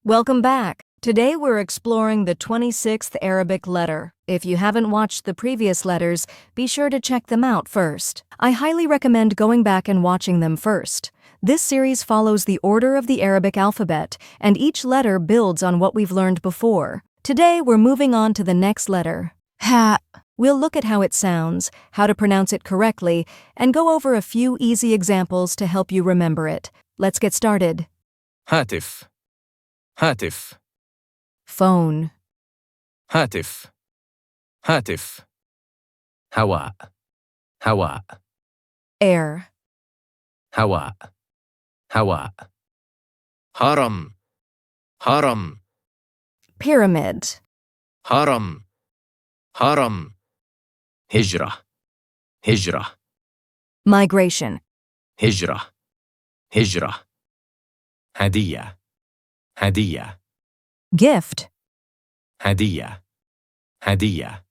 Welcome back. Today we're exploring the 26th Arabic letter. If you haven't watched the previous letters, be sure to check them out first. I highly recommend going back and watching them first. This series follows the order of the Arabic alphabet, and each letter builds on what we've learned before. Today we're moving on to the next letter, HAA. We'll look at how it sounds, how to pronounce it correctly, and go over a few easy examples to help you remember it. Let's get started. هاتف هاتف Phone, هاتف هاتف هواء هواء air, هواء هواء هرم هرم pyramid, هرم هرم هجرة هجرة migration, هجرة هجرة هدية هدية gift. هدية هدية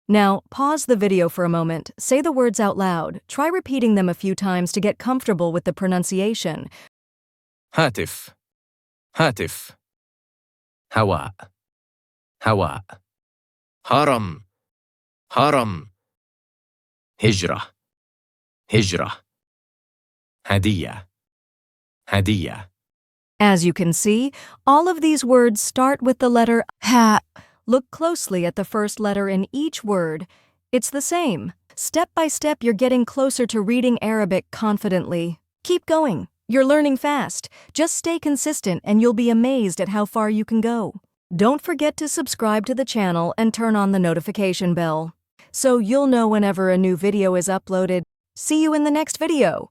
Now, pause the video for a moment, say the words out loud, try repeating them a few times to get comfortable with the pronunciation. هاتف هاتف هواء هواء هرم هرم هجرة هجرة هدية هدية As you can see, all of these words start with the letter HAA. Look closely at the first letter in each word. It's the same. Step by step, you're getting closer to reading Arabic confidently. Keep going. You're learning fast. Just stay consistent and you'll be amazed at how far you can go. Don't forget to subscribe to the channel and turn on the notification bell, so you'll know whenever a new video is uploaded. See you in the next video.